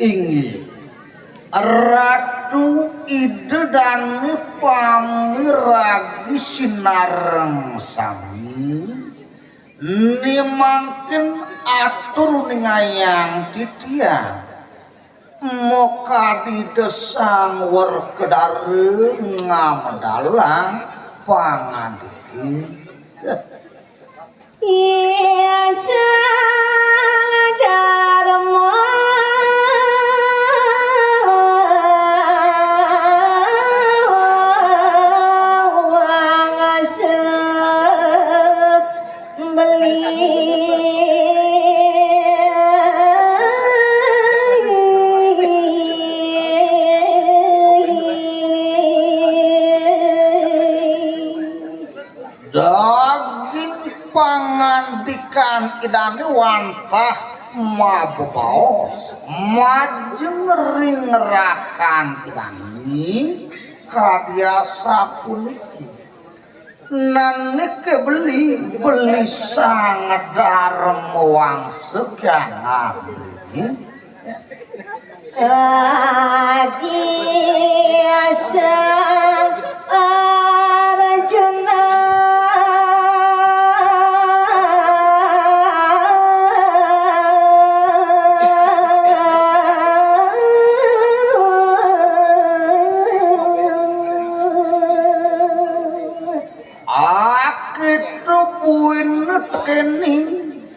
inggih Ratu idedani pamiragi sinareng sami nimangkin atur ningayang titian moka didesang werkedare ngamendalang pangandiki Yasa dharma pangandikan idane wantah mabaos majeng ringrakan idani kabiasa puniki nanike beli sangat darem wang sekian ini Adiasa Arjuna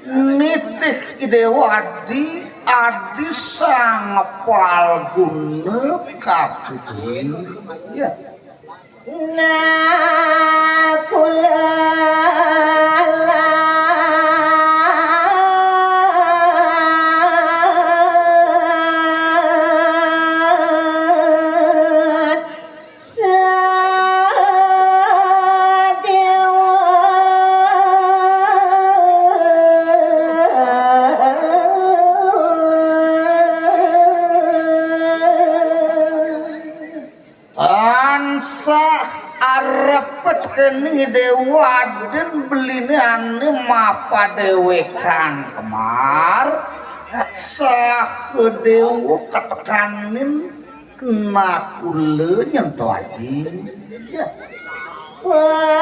nitih idewadi adi sang palguna kapituin ya nakulala kening dewa dan beline ane mapa dewekan kemar sah dewa ketekanin nakule nyentuh adi ya wadon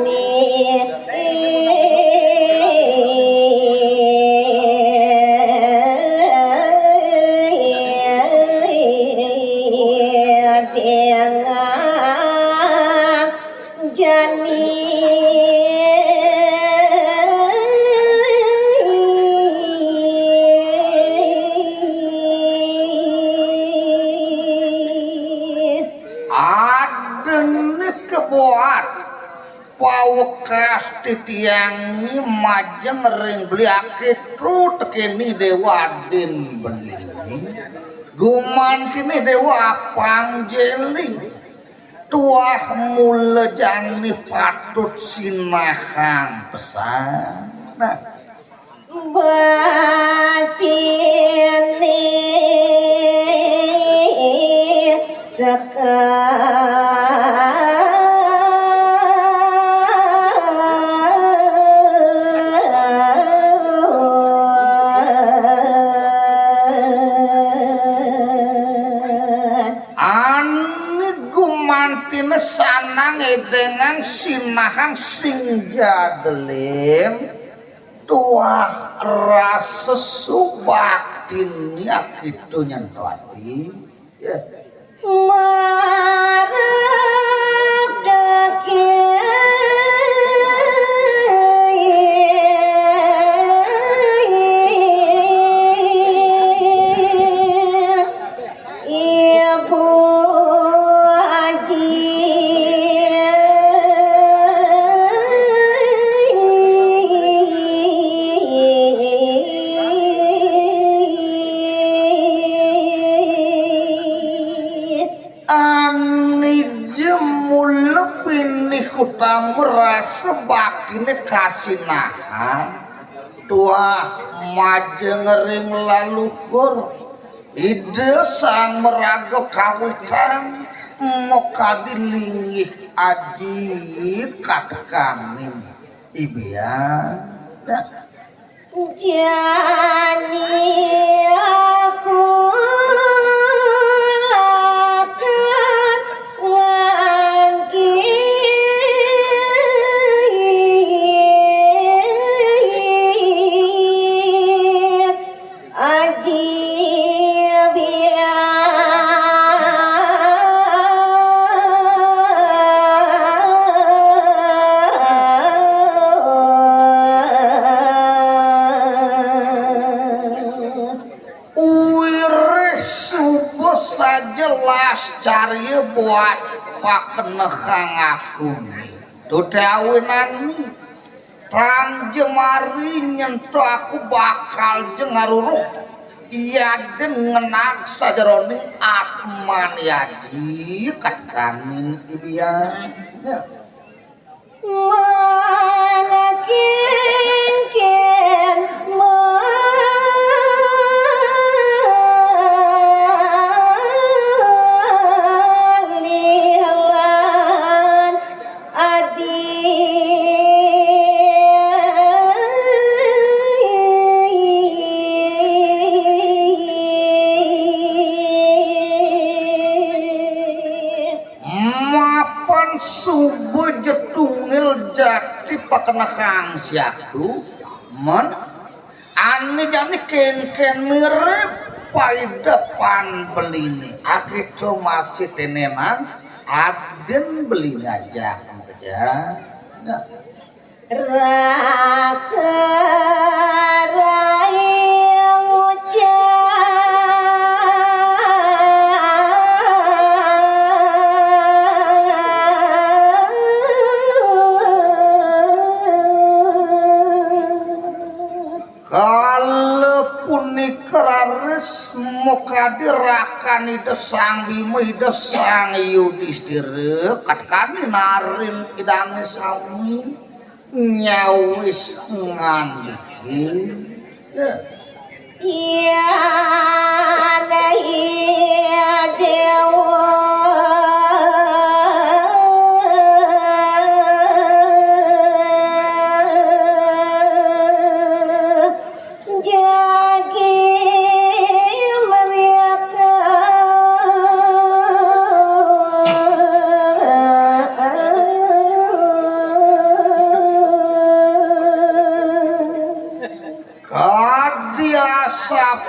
ni pawekas titiang majeng ring beli akitu tekeni dewa din beli guman kini dewa pangjeli tuah mula jani patut sinahang pesan nah batini sekar sanang dengan sinahang sing jagelim tuah rasa subaktin yakitu nyantwati ya marap dakir utang merasa bakine kasinahan tuah majeng ring laluhur ide sang merago kawitan moka dilingih aji kakakanin ibia jangan tias cari buat pakenekang aku tudawinan tan jemari nyentuh aku bakal jengaruruh iya dengan sajaroning atman yadi katkanin ibian mana ken malihalan adi mapan subuh jetungil jati pakenekang siatu men ane jani ken mirip pai depan belini akitu masih tenenan aden beli aja kerja raka rai kalau punikerares muka dirakan ide sang bima ide sang yudhistira katkani narin idangi sami nyawis ngandiki iya dewa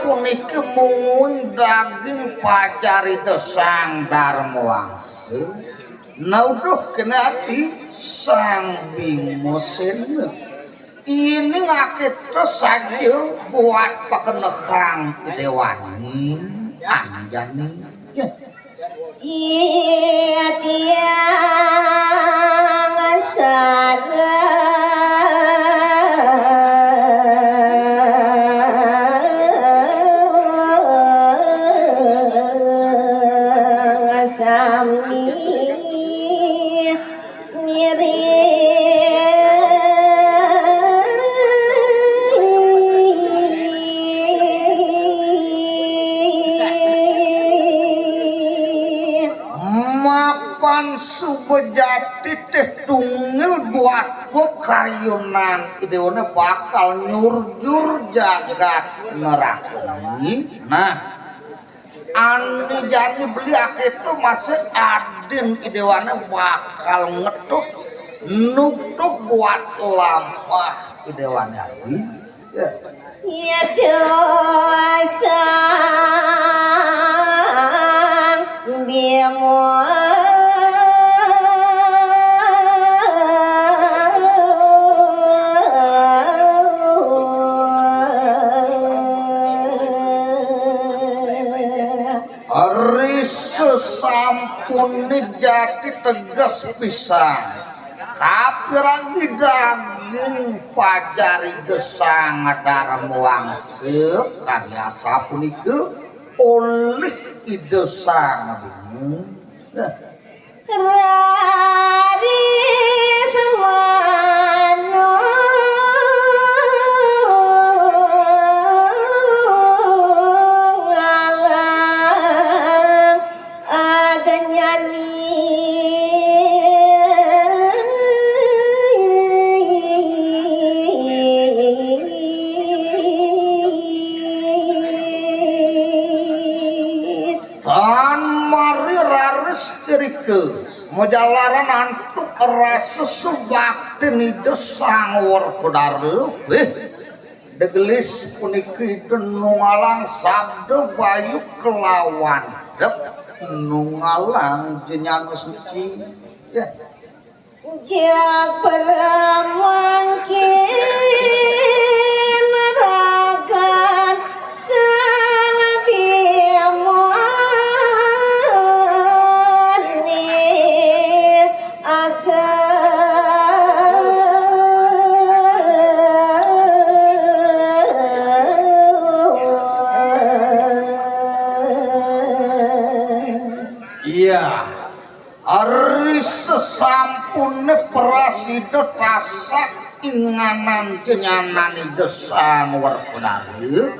puniki mung daging pacari desang darmawangsa nauduh kenati sang bimo sena ini ngakita saja buat pakenekang idewani ani jani dia ngasara subejati teh tunggal buat kayunan ideone bakal nyurjur jagat nerakani nah ani jani beli itu masih adin idewane bakal ngetuk nutuk buat lampah idewane abi ya dosa bimo sesampun jati tegas pisang kapiragi daging pajari gesang darmawangsa karya sapunike oleh ide sang bumi rari semano Mojalaran antuk rasa subakti ni desang warkodare degelis puniki itu nungalang sabda bayu kelawan dep nungalang jenyan suci ya jak peramangkin ragan sang bimo Ari sesampune prasida tasak inganan kenyanani desang warkunari.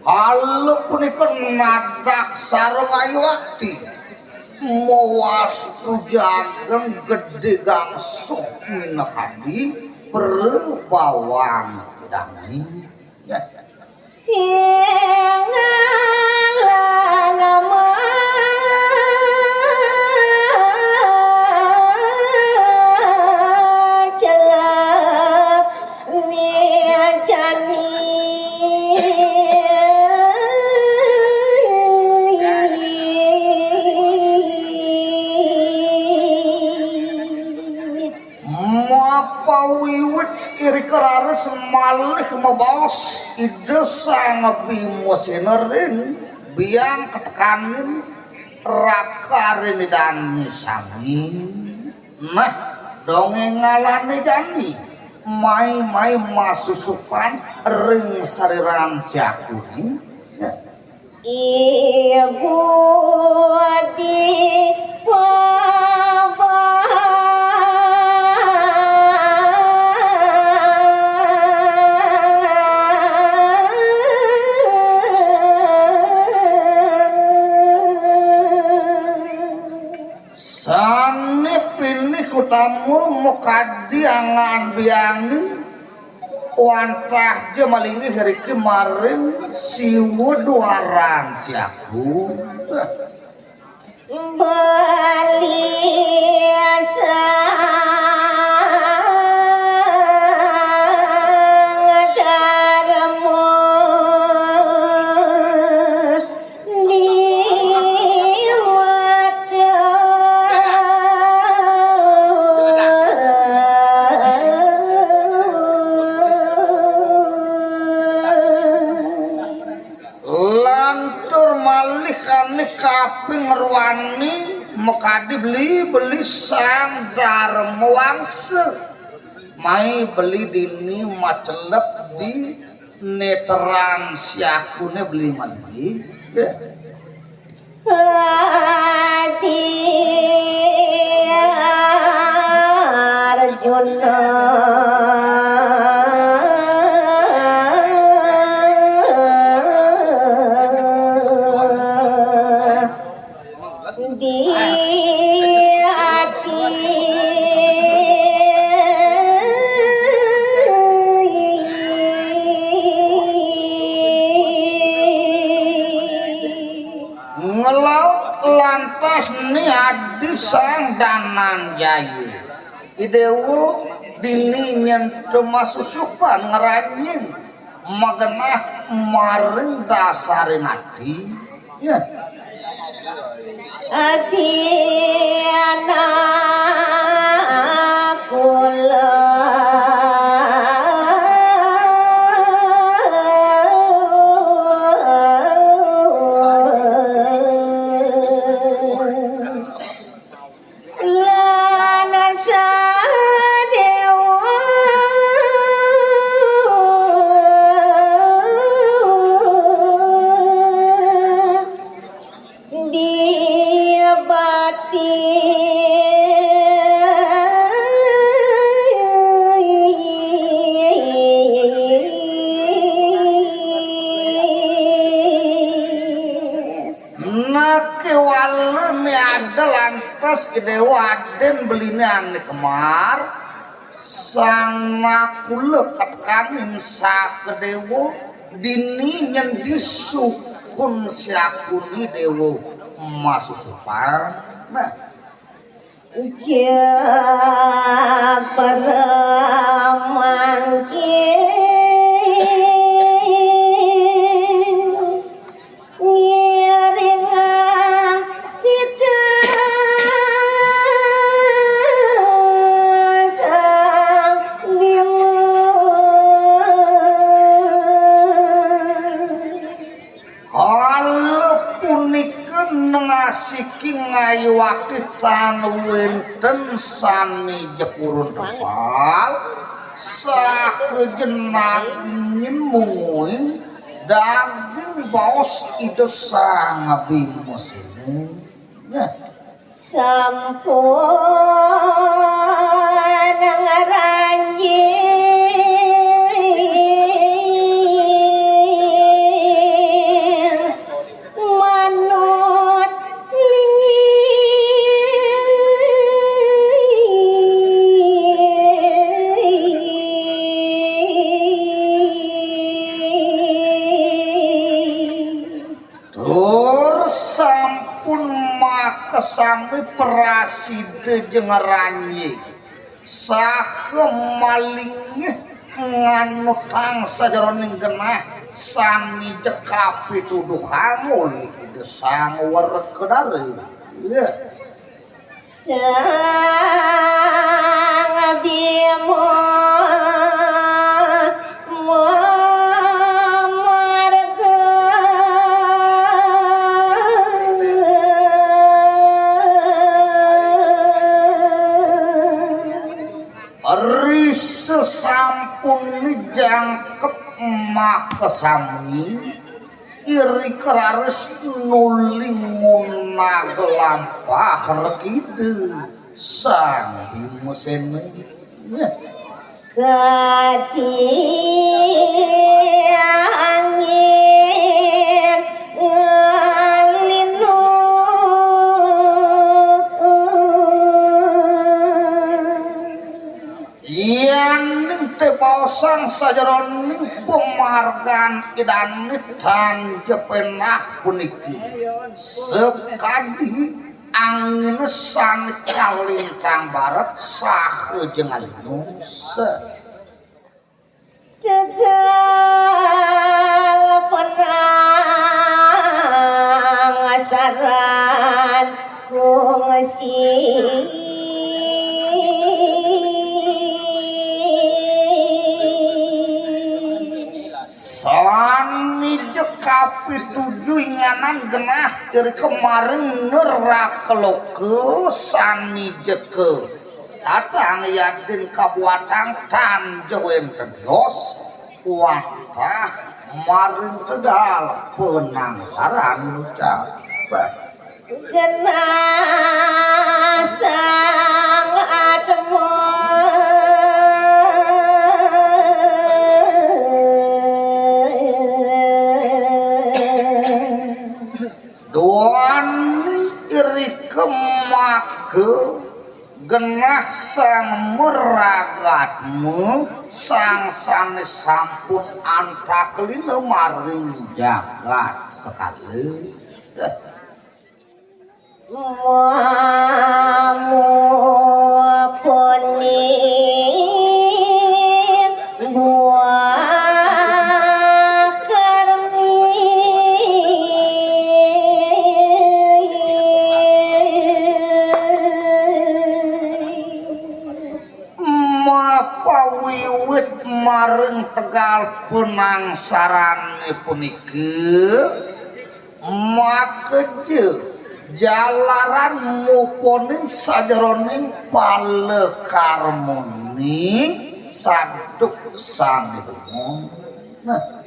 Kalau punika nadak sareng Ayuwati mawastu jageng gede gangsuk minakadi perbawang dani ya. Wiwit iri keraris malih mabawas ide sang bimusinerin biang ketekanin rakarin dani sami. Nah dongeng ngalani dani mai masusupan ring sariran siakuni ya. Ibu di tamu mukadi angan biangi wantah je malingi hari kemarin siwu duaran siaku baliasa kaping ngerwani mekadi beli sang darma wangse mai beli dini macelep di neteran siakune beli mali ya. Hati Arjuna sang danan jayu idewu dini nyentuh masusupan ngeranying magenah maring dasarin hati ya. Hati anak kula Dewaden belinan di kemar sang nakule katkamin sa kedewo dini nyendi sukun siakuni dewo masusupan nah Siki ngayuwaki tanuwinten sani jepurun kepal sakejenang ingin munguing daging baos ide sang bimus ini ya sampun ngaranjing manut tur sampun maka sampai praside jeung ranyi saha malingnya nganu tangsa jaroning genah sami jeka pituduh hamul di sangwar kedari ya sang bimo sesampun jangkep emak kesami iri keraris nuling nagelampah rekide sang himusene gati angin ngalinu yang teu pausang sajaroning penghargaan idan dan jepenah puniki sekadi angin san kalintang barat sahe jeung alinu cegal penang asaran kungsi sani jeka pitujuh inganan genah iri kemarin nerakeloke sani jeke sadang yadin kabuatan tanjewen kedios watah maring tegal penangsaran ucap genah sang ademo doan iri kemake genah sang meragatmu sang sanes sampun antakelina maring jagat sekali muamu ponin buah kermi mapawiwit maring tegal penangsaran puniki makeje jalaran muponing sajaroning palekarmoni saduk sanirmon nah